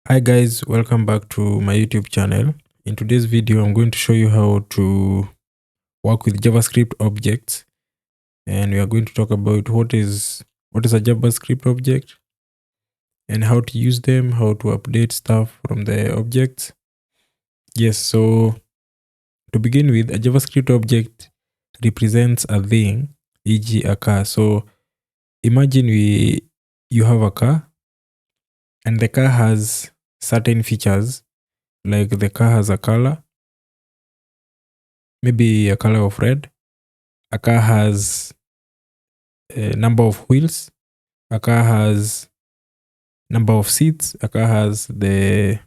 Hi guys, welcome back to my YouTube channel. In today's video, I'm going to show you how to work with JavaScript objects, and we are going to talk about what is a JavaScript object and how to use them, how to update stuff from the objects. Yes, so to begin with, a JavaScript object represents a thing, e.g. a car. So imagine you have a car and the car has certain features, like the car has a color, maybe a color of red. A car has a number of wheels. A car has number of seats. A car has the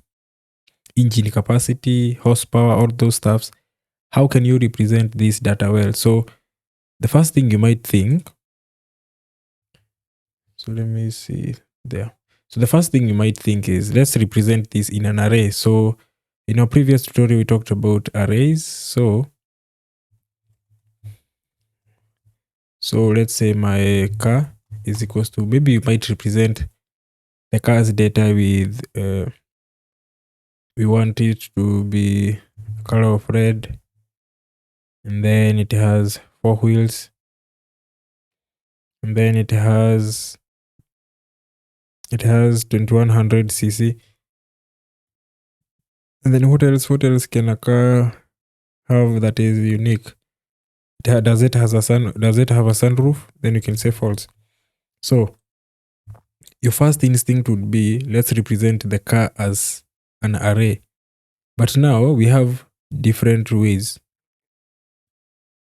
engine capacity, horsepower, all those stuffs. How can you represent this data well? So the first thing you might think, so let me see there. So the first thing you might think is, let's represent this in an array. So in our previous tutorial, we talked about arrays. So let's say my car is equals to, maybe you might represent the car's data with, we want it to be color of red, and then it has 4 wheels, and then it has 2100 cc. And then what else can a car have that is unique? Does it have a sunroof? Then you can say false. So your first instinct would be, let's represent the car as an array. But now we have different ways.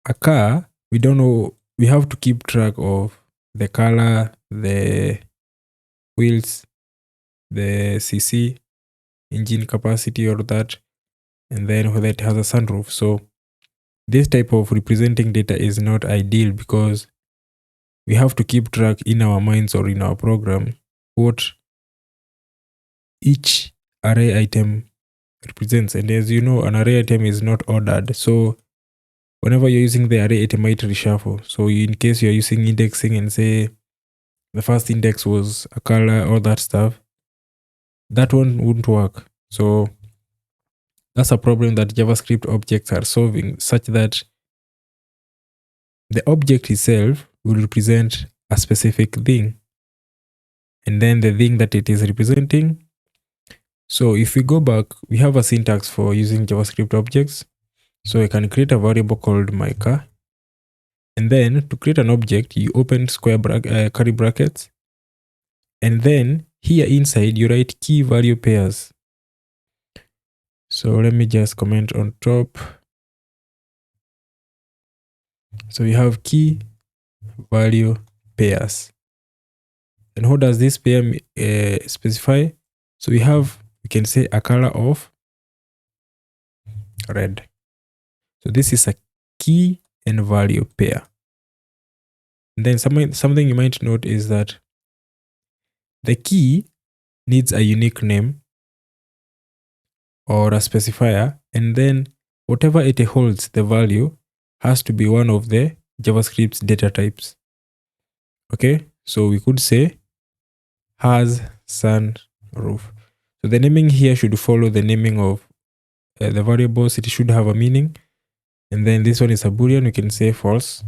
A car, we don't know, we have to keep track of the color, the wheels, the cc, engine capacity, or that, and then whether it has a sunroof. So this type of representing data is not ideal because we have to keep track in our minds or in our program what each array item represents. And as you know, an array item is not ordered. So whenever you're using the array, it might reshuffle. So in case you're using indexing and say the first index was a color, all that stuff, that one wouldn't work. So that's a problem that JavaScript objects are solving, such that the object itself will represent a specific thing, and then the thing that it is representing. So if we go back, we have a syntax for using JavaScript objects. So I can create a variable called my car. And then to create an object, you open curly brackets. And then here inside, you write key value pairs. So let me just comment on top. So we have key value pairs. And what does this pair specify? So we can say a color of red. So this is a key and value pair. And then something you might note is that the key needs a unique name or a specifier, and then whatever it holds, the value has to be one of the JavaScript's data types. Okay, so we could say has sunroof. So the naming here should follow the naming of the variables. It should have a meaning. And then this one is a boolean, we can say false,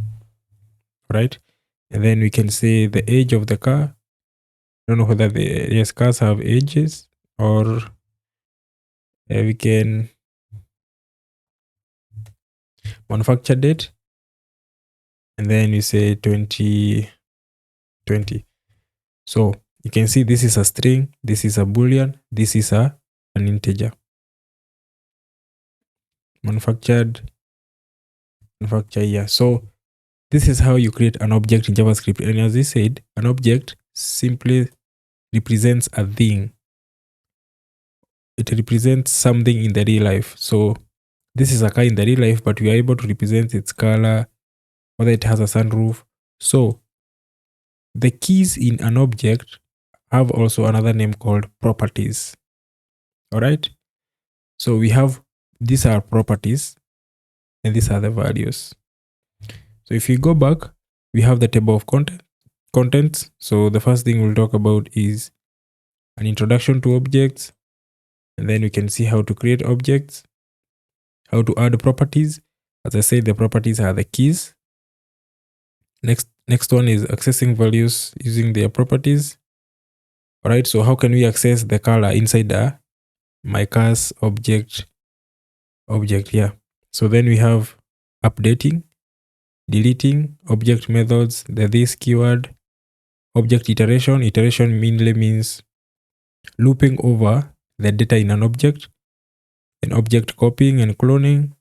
right? And then we can say the age of the car. I don't know whether cars have ages, or we can manufacture date, and then we say 2020. So you can see this is a string, this is a boolean, this is an integer. Manufacture year. So this is how you create an object in JavaScript. And as I said, an object simply represents a thing. It represents something in the real life. So this is a car in the real life, but we are able to represent its color, whether it has a sunroof. So the keys in an object have also another name called properties. All right. So we have, these are properties, and these are the values. So if you go back, we have the table of contents. So the first thing we'll talk about is an introduction to objects, And then we can see how to create objects, how to add properties. As I said, the properties are the keys. Next one is accessing values using their properties. All right, so how can we access the color inside my car's object? Yeah. So then we have updating, deleting, object methods, the this keyword, object iteration. Iteration mainly means looping over the data in an object, and object copying and cloning,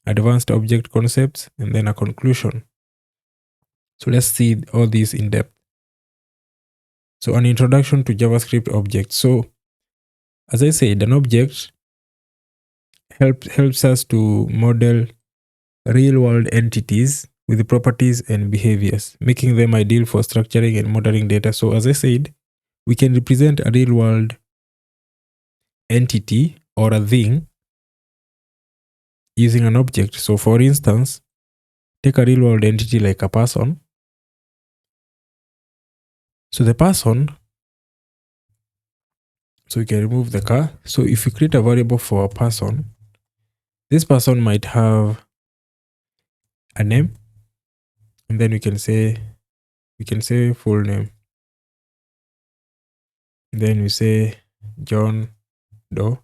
advanced object concepts, and then a conclusion. So let's see all these in depth. So an introduction to JavaScript objects. So as I said, an object helps us to model real world entities with properties and behaviors, making them ideal for structuring and modeling data. So as I said, we can represent a real world entity or a thing using an object. So for instance, take a real world entity like a person. So the person, so we can remove the car. So if we create a variable for a person, this person might have a name, and then we can say full name. Then we say John Doe,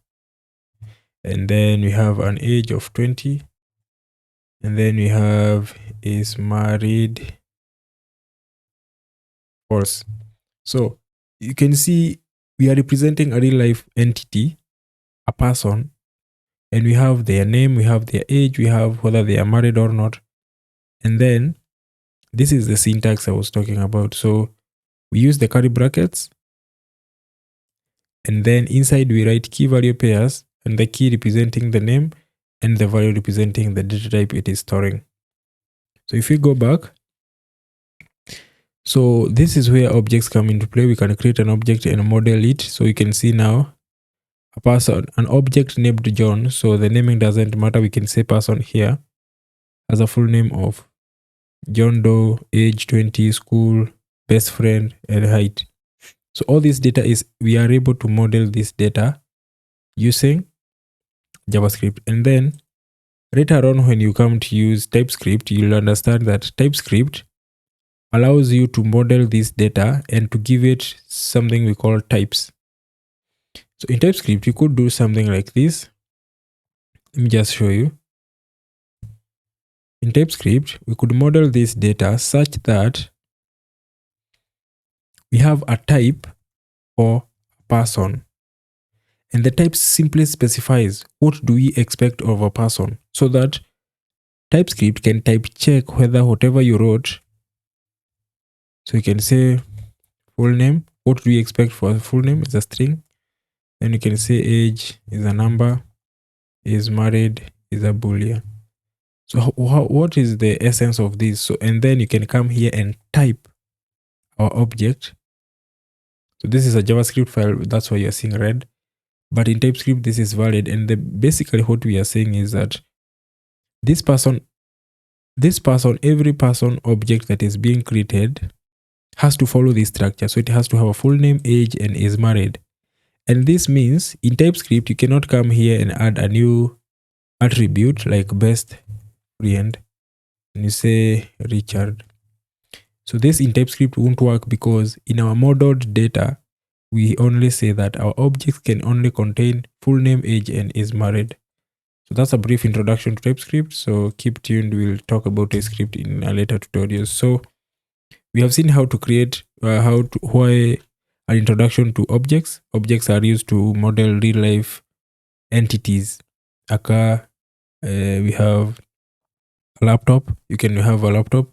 and then we have an age of 20, and then we have is married, false. So you can see we are representing a real life entity, a person, and we have their name, we have their age, we have whether they are married or not. And then this is the syntax I was talking about. So we use the curly brackets, and then inside we write key value pairs, and the key representing the name and the value representing the data type it is storing. So if we go back, so this is where objects come into play. We can create an object and model it. So you can see now a person, an object named John. So the naming doesn't matter. We can say person here as a full name of John Doe, age 20, school, best friend, and height. So all this data is, we are able to model this data using JavaScript. And then later on, when you come to use TypeScript, you'll understand that TypeScript allows you to model this data and to give it something we call types. So in TypeScript, you could do something like this. Let me just show you. In TypeScript, we could model this data such that we have a type for a person. And the type simply specifies what do we expect of a person, so that TypeScript can type check whether whatever you wrote. So you can say full name. What do we expect for a full name? Is a string. Then you can say age is a number, is married is a boolean. So what is the essence of this? So, and then you can come here and type our object. So this is a JavaScript file. That's why you're seeing red. But in TypeScript, this is valid. And basically what we are saying is that this person, every person object that is being created has to follow this structure. So it has to have a full name, age, and is married. And this means in TypeScript, you cannot come here and add a new attribute like best friend and you say Richard. So this in TypeScript won't work because in our modeled data, we only say that our objects can only contain full name, age, and is married. So that's a brief introduction to TypeScript. So keep tuned. We'll talk about TypeScript in a later tutorial. So we have seen how to create, why an introduction to objects. Objects are used to model real life entities. A car, we have a laptop. You can have a laptop.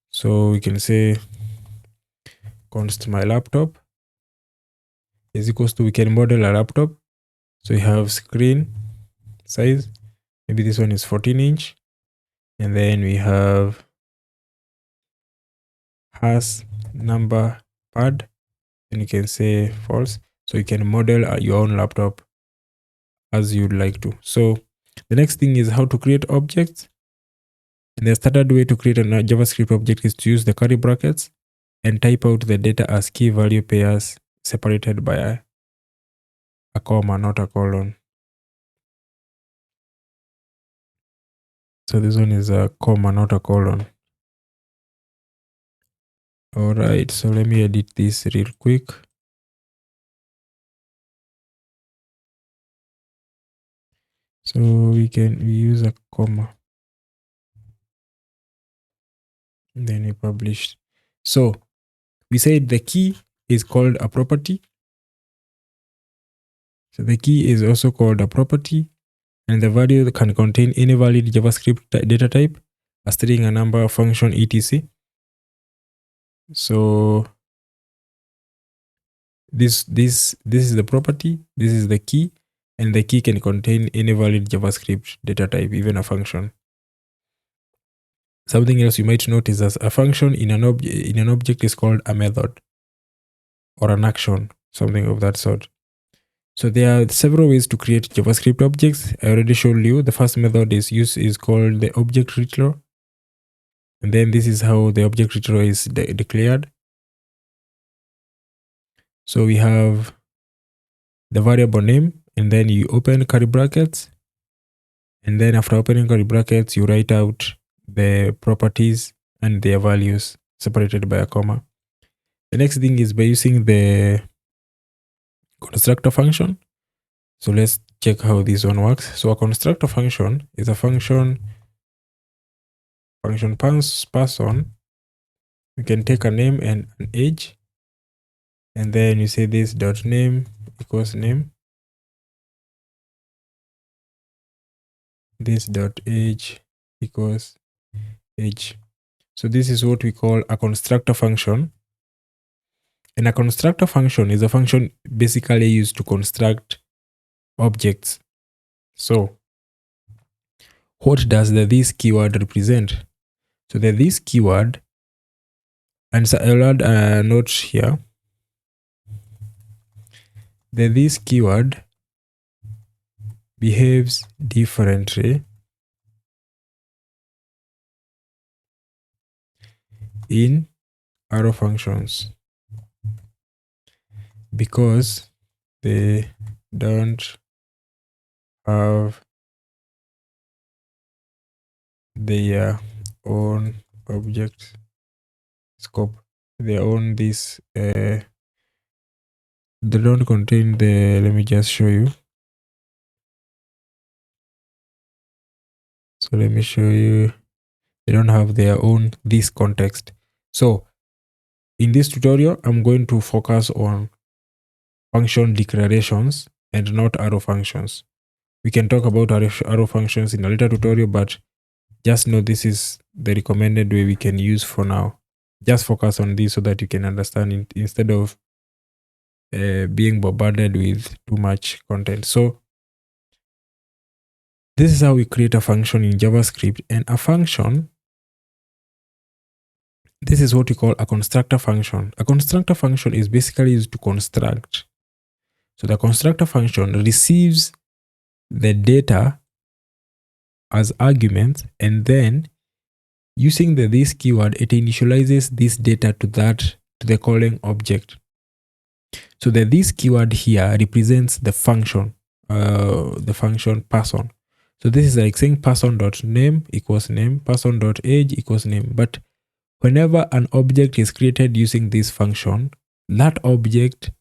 So we can say const my laptop is equals to, we can model a laptop. So we have screen size, maybe this one is 14 inch. And then we have has number pad, and you can say false. So you can model your own laptop as you'd like to. So the next thing is how to create objects. And the standard way to create a JavaScript object is to use the curly brackets and type out the data as key value pairs separated by a comma, not a colon. So this one is a comma, not a colon. All right, so let me edit this real quick. So we use a comma. Then we publish. So we said the key is called a property. So the key is also called a property, and the value can contain any valid JavaScript data type, a string, a number, a function, etc. So this is the property, this is the key, and the key can contain any valid JavaScript data type, even a function. Something else you might notice as a function in an object is called a method or an action, something of that sort. So there are several ways to create JavaScript objects. I already showed you. The first method is called the object retriever. And then this is how the object retriever is declared. So we have the variable name, and then you open curly brackets. And then after opening curly brackets, you write out the properties and their values separated by a comma. The next thing is by using the constructor function. So let's check how this one works. So a constructor function is a function pass on. You can take a name and an age, and then you say this dot name equals name, this dot age equals age. So this is what we call a constructor function. And a constructor function is a function basically used to construct objects. So what does the this keyword represent? So the this keyword, and so I'll add a note here. The this keyword behaves differently in arrow functions because they don't have their own object scope. They own this they don't contain the, let me just show you. So let me show you. They don't have their own this context. So in this tutorial, I'm going to focus on function declarations and not arrow functions. We can talk about arrow functions in a later tutorial, but just know this is the recommended way we can use for now. Just focus on this so that you can understand it instead of being bombarded with too much content. So this is how we create a function in JavaScript, and a function, this is what we call a constructor function. A constructor function is basically used to construct. So the constructor function receives the data as arguments, and then using the this keyword, it initializes this data to the calling object. So the this keyword here represents the function person. So this is like saying person.name equals name, person.age equals name. But whenever an object is created using this function, that object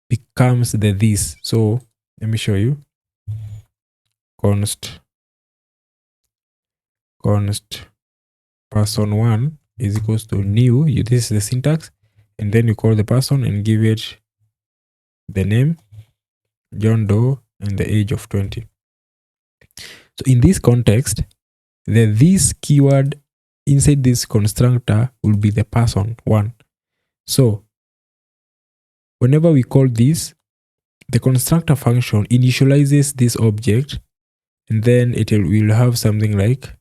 becomes the this. So let me show you. Const person1 is equals to new. This is the syntax, and then you call the person and give it the name John Doe and the age of 20. So in this context, the this keyword inside this constructor will be the person1. So whenever we call this, the constructor function initializes this object, and then it will have something like,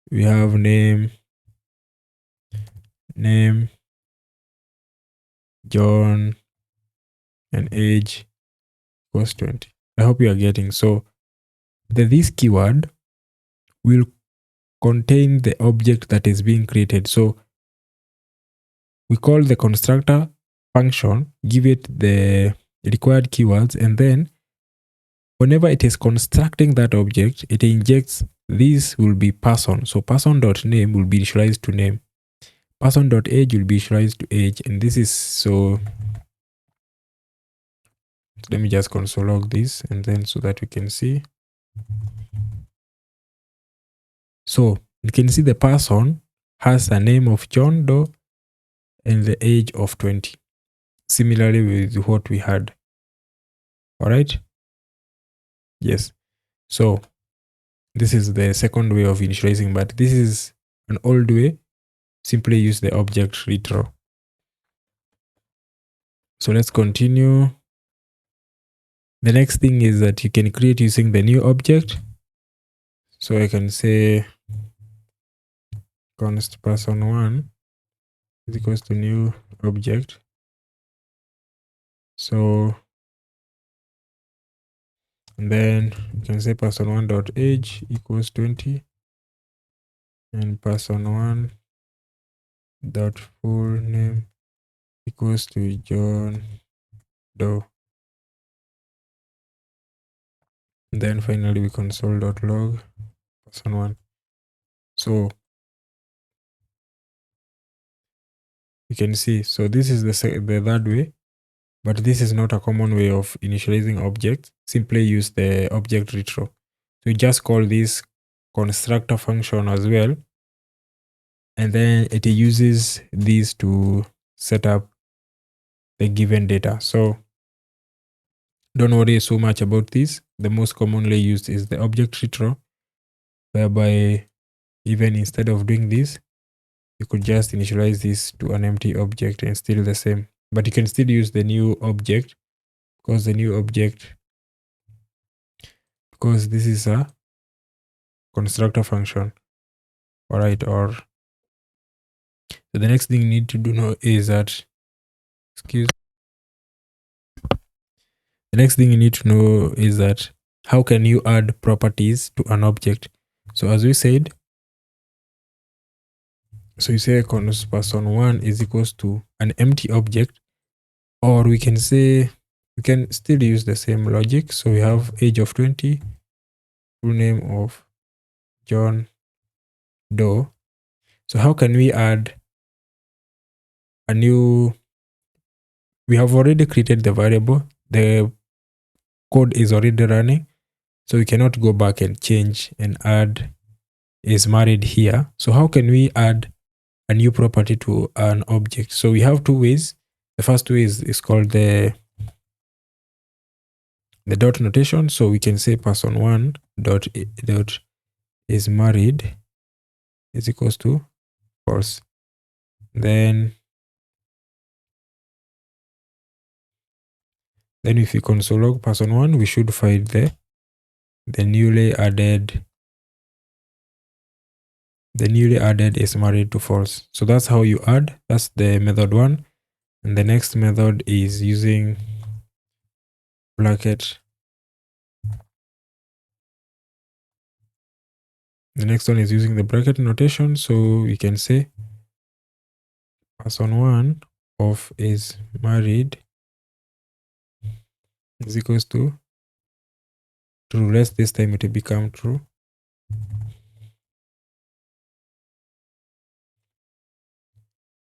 we have name John, and age equals 20. I hope you are getting. So the this keyword will contain the object that is being created. So we call the constructor function, give it the required keywords, and then whenever it is constructing that object, it injects this will be person. So person.name will be initialized to name. Person.age will be initialized to age. And this is so let me just console log this and then so that we can see. So you can see the person has a name of John Doe and the age of 20. Similarly with what we had. All right. Yes. So this is the second way of initializing, but this is an old way. Simply use the object retro. So let's continue. The next thing is that you can create using the new object. So I can say const person1 is equals to new object. So and then you can say person1 dot age equals 20 and person1 dot full name equals to John Doe. And then finally we console.log person1. So you can see, so this is the third way, but this is not a common way of initializing objects. Simply use the object retro. So you just call this constructor function as well, and then it uses these to set up the given data. So don't worry so much about this. The most commonly used is the object retro, whereby even instead of doing this, you could just initialize this to an empty object and still the same. But you can still use the new object because the new object, because this is a constructor function. All right. Or so the next thing you need to do now is that, the next thing you need to know is that how can you add properties to an object? So as we said, so you say const person1 is equals to an empty object, or we can say we can still use the same logic. So we have age of 20, full name of John Doe. So how can we add a new? We have already created the variable. The code is already running. So we cannot go back and change and add is married here. So how can we add a new property to an object? So we have two ways. The first way is called the dot notation. So we can say person1 dot is married is equals to false. Then if we console log person1, we should find the newly added is married to false. So that's how you add. That's the method 1. And the next method is using bracket. The next one is using the bracket notation. So we can say person1 of is married is equals to true. Let's this time it will become true.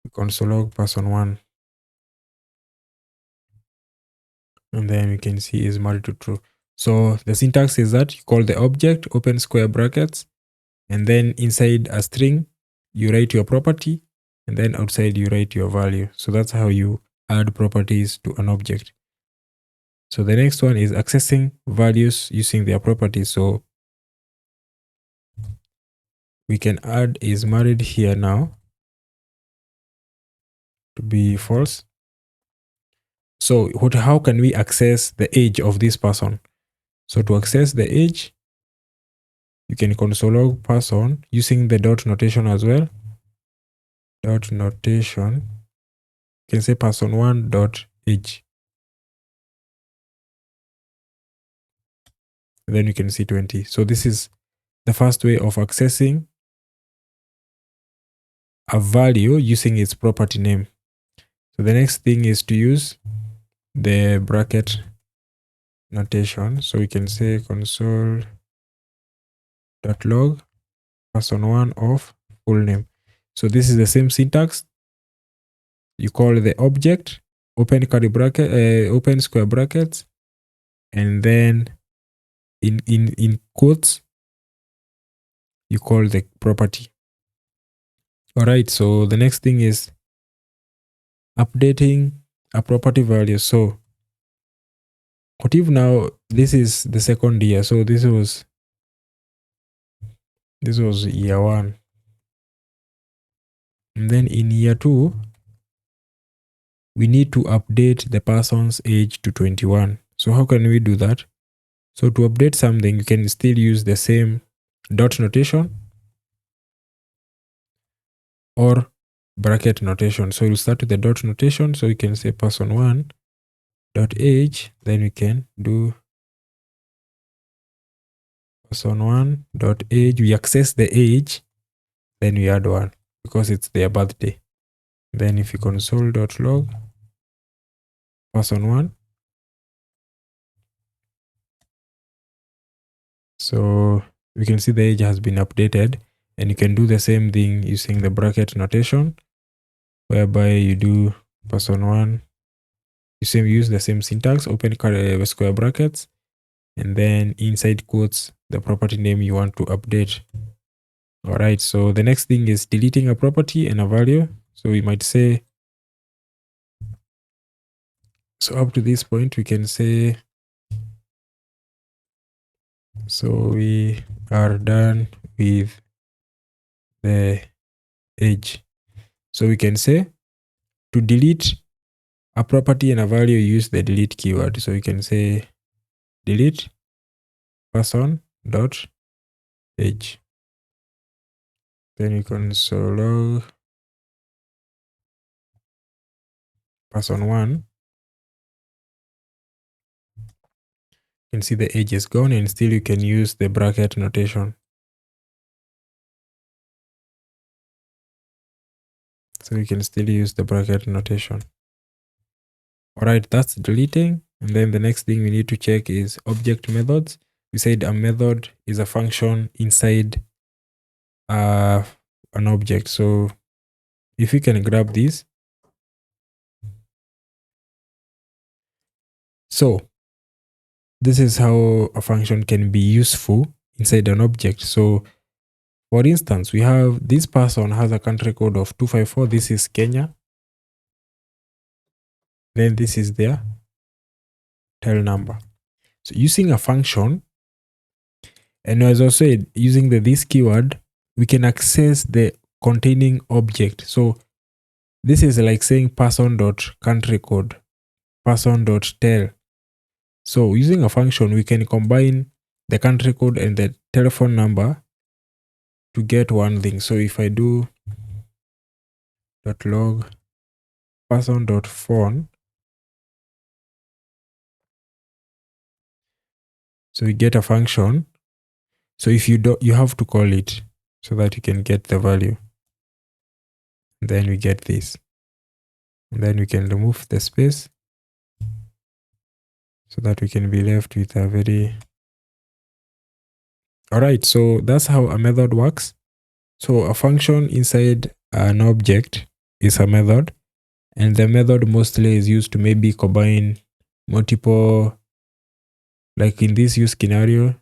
We console log person1. And then we can see is married to true. So the syntax is that you call the object, open square brackets, and then inside a string, you write your property, and then outside you write your value. So that's how you add properties to an object. So the next one is accessing values using their properties. So we can add is married here now to be false. So how can we access the age of this person? So to access the age, you can console log person using the dot notation as well. Dot notation. You can say person1 dot age. Then you can see 20. So this is the first way of accessing a value using its property name. So the next thing is to use the bracket notation. So we can say console.log person1 of full name. So this is the same syntax. You call the object, open curly bracket, open square brackets, and then in quotes, you call the property. All right, so the next thing is updating a property value. So what if now this is the second year? So this was year 1. And then in year 2, we need to update the person's age to 21. So how can we do that? So to update something, you can still use the same dot notation or bracket notation. So we'll start with the dot notation. So we can say person1 dot age, then we can do person1 dot age. We access the age, then we add 1 because it's their birthday. Then if you console.log person1, so we can see the age has been updated, and you can do the same thing using the bracket notation, whereby you do person1, you use the same syntax, open square brackets, and then inside quotes the property name you want to update. All right, so the next thing is deleting a property and a value. So we might say, so up to this point we can say, so we are done with the age. So we can say to delete a property and a value, use the delete keyword. So you can say delete person dot age. Then you can log person1. You can see the age is gone, and still you can use the bracket notation. So you can still use the bracket notation. All right, that's deleting. And then the next thing we need to check is object methods. We said a method is a function inside an object. So if we can grab this, so this is how a function can be useful inside an object. So for instance, we have this person has a country code of 254. This is Kenya. Then this is their tel number. So using a function, and as I said, using the this keyword, we can access the containing object. So this is like saying person.country code, person.tel. So using a function, we can combine the country code and the telephone number to get one thing. So if I do .log person.phone, so we get a function. So if you don't, you have to call it so that you can get the value. And then we get this. And then we can remove the space so that we can be left with a very... All right, so that's how a method works. So a function inside an object is a method, and the method mostly is used to maybe combine multiple, like in this use scenario,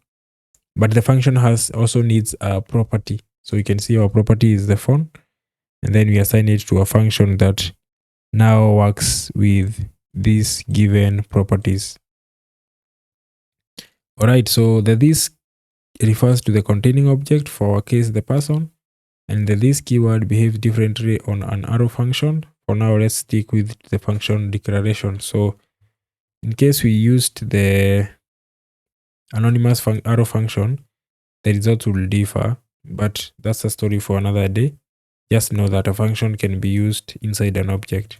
but the function also needs a property. So you can see our property is the phone, and then we assign it to a function that now works with these given properties. All right, so the this refers to the containing object, for our case the person, and the this keyword behaves differently on an arrow function. For now, let's stick with the function declaration. So in case we used the anonymous arrow function, the results will differ, but that's a story for another day. Just know that a function can be used inside an object.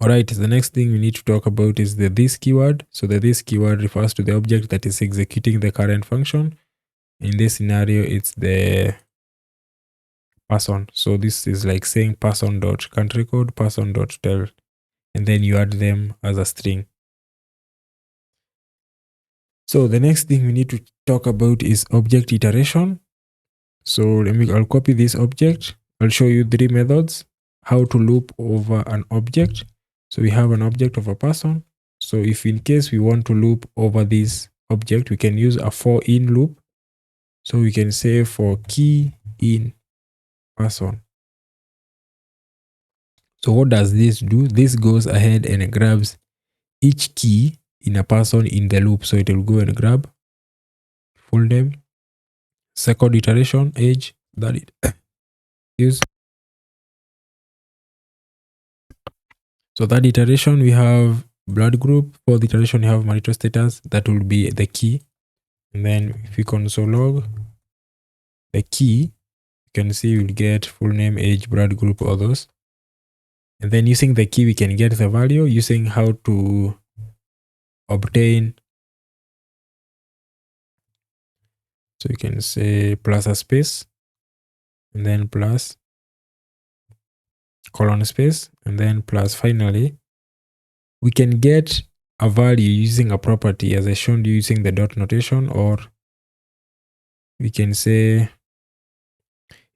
All right, the next thing we need to talk about is the this keyword. So the this keyword refers to the object that is executing the current function. In this scenario, it's the person. So this is like saying person.country code, person.tell, and then you add them as a string. So the next thing we need to talk about is object iteration. So I'll copy this object. I'll show you 3 methods, how to loop over an object. So we have an object of a person. So if in case we want to loop over this object, we can use a for in loop. So we can say for key in person. So what does this do? This goes ahead and grabs each key in a person in the loop. So it will go and grab full name, second iteration, age, that it use. So that iteration we have blood group. For the iteration we have marital status. That will be the key. And then if we console log the key, you can see we'll get full name, age, blood group, all those. And then using the key we can get the value using how to obtain. So you can say plus a space and then plus colon space and then plus. Finally we can get a value using a property as I showed you using the dot notation, or we can say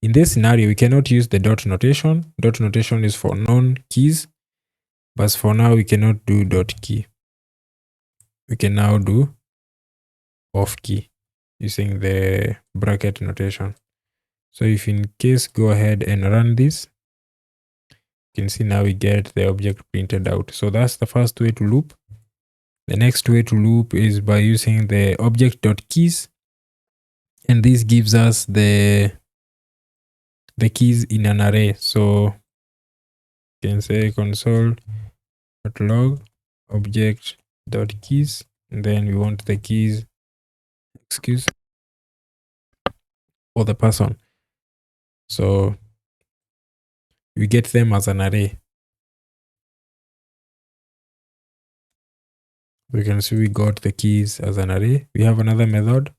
in this scenario we cannot use the dot notation. Dot notation is for non-keys, but for now we cannot do dot key. We can now do off key using the bracket notation. So if in case go ahead and run this, you can see now we get the object printed out. So that's the first way to loop. The next way to loop is by using the Object.keys, and this gives us the keys in an array. So you can say console.log Object.keys, and then we want the keys, for the person. So we get them as an array. We can see we got the keys as an array. We have another method,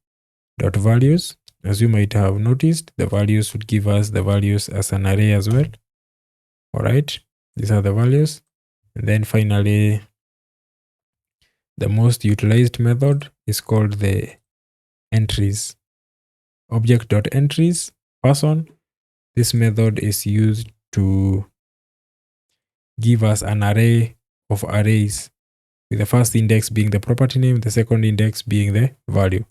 dot values. As you might have noticed, the values would give us the values as an array as well. All right, these are the values. And then finally, the most utilized method is called the entries. Object.entries person. This method is used to give us an array of arrays, with the first index being the property name, the second index being the value.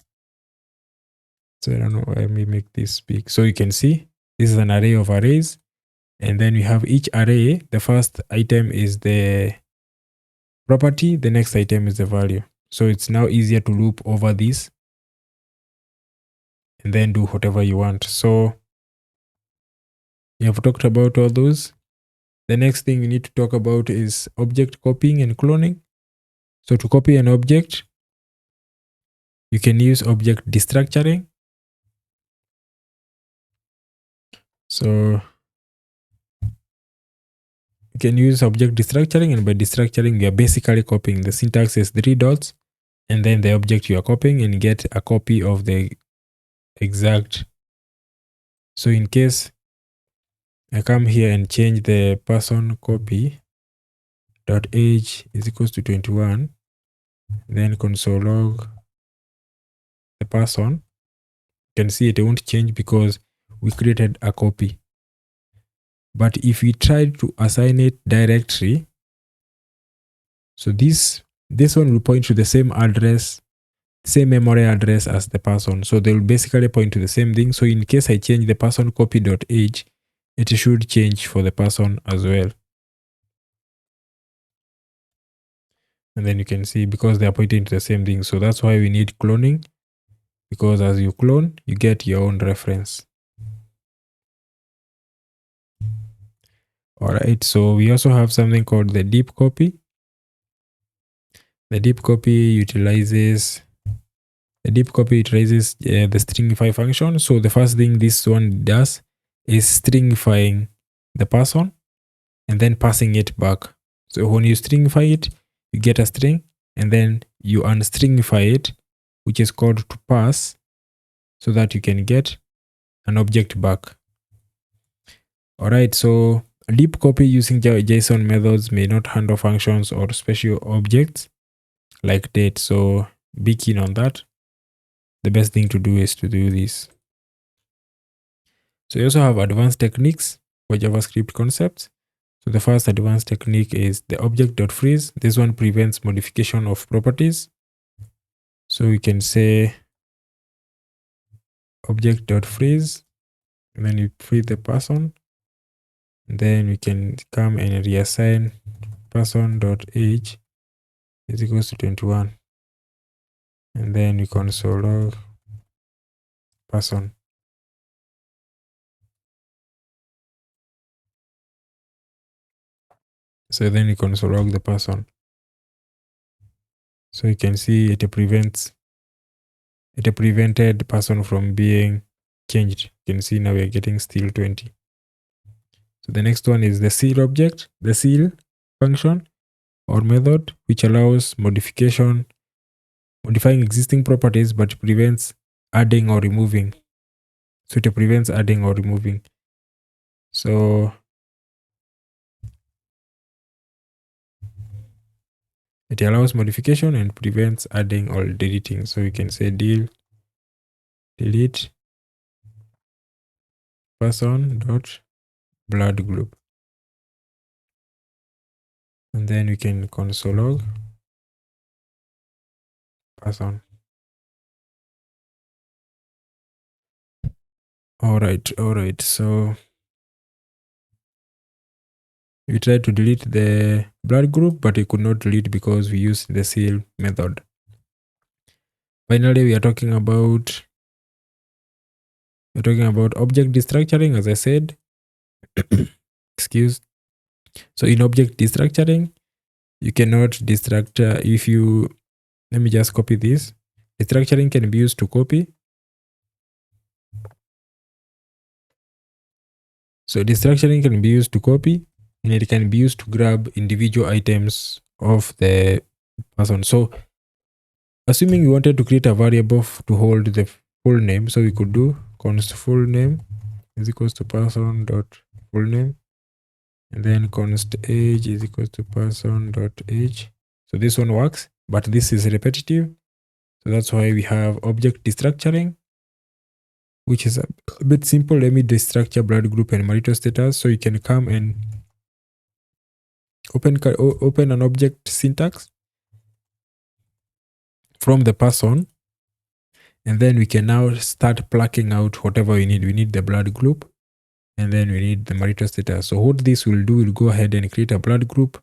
So I don't know, let me make this big. So you can see this is an array of arrays, and then we have each array. The first item is the property, the next item is the value. So it's now easier to loop over this and then do whatever you want. So we have talked about all those. The next thing we need to talk about is object copying and cloning. So to copy an object, you can use object destructuring. So you can use object destructuring, and by destructuring, you are basically copying. The syntax is 3 dots and then the object you are copying, and get a copy of the exact. So in case I come here and change the person copy dot age is equals to 21, then console log the person, you can see it won't change because we created a copy. But if we try to assign it directory, so this one will point to the same address, same memory address as the person. So they will basically point to the same thing. So in case I change the person copy.age, it should change for the person as well. And then you can see because they are pointing to the same thing. So that's why we need cloning, because as you clone, you get your own reference. All right, so we also have something called the deep copy. The deep copy utilizes the stringify function. So the first thing this one does is stringifying the person and then passing it back. So when you stringify it, you get a string, and then you unstringify it, which is called to pass, so that you can get an object back. All right, so deep copy using JSON methods may not handle functions or special objects like date. So be keen on that. The best thing to do is to do this. So you also have advanced techniques for JavaScript concepts. So the first advanced technique is the Object.freeze. This one prevents modification of properties. So we can say Object.freeze, and then you free the person. And then we can come and reassign person.age is equals to 21. And then we console log person. So then we console log the person. So you can see it prevented person from being changed. You can see now we are getting still 20. So the next one is the seal object, the seal function or method, which allows modifying existing properties but prevents adding or removing. So it prevents adding or removing. So it allows modification and prevents adding or deleting. So we can say delete person dot blood group. And then we can console log person. All right. So we tried to delete the blood group, but we could not delete because we used the seal method. Finally, we are talking about object destructuring, as I said. Excuse. So in object destructuring, you cannot destructure let me just copy this. Destructuring can be used to copy. So destructuring can be used to copy, and it can be used to grab individual items of the person. So assuming we wanted to create a variable to hold the full name, so we could do const full name is equals to person dot full name, and then const age is equals to person dot age. So this one works, but this is repetitive. So that's why we have object destructuring, which is a bit simple. Let me destructure blood group and marital status. So you can come and open an object syntax from the person, and then we can now start plucking out whatever we need. We need the blood group, and then we need the marital status. So what this will do, will go ahead and create a blood group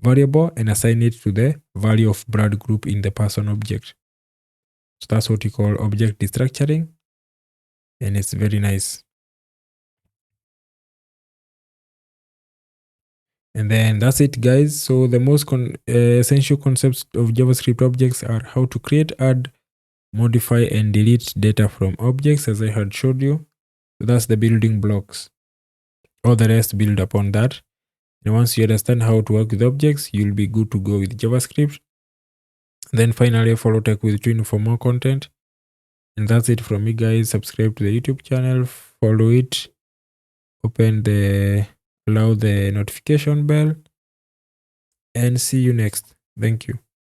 variable and assign it to the value of blood group in the person object. So that's what we call object destructuring, and it's very nice. And then that's it, guys. So the most essential concepts of JavaScript objects are how to create, add, modify, and delete data from objects, as I had showed you. So that's the building blocks. All the rest build upon that. And once you understand how to work with objects, you'll be good to go with JavaScript. Then finally, follow TechWithTwin for more content. And that's it from me, guys. Subscribe to the YouTube channel, follow it, allow the notification bell, and see you next. Thank you.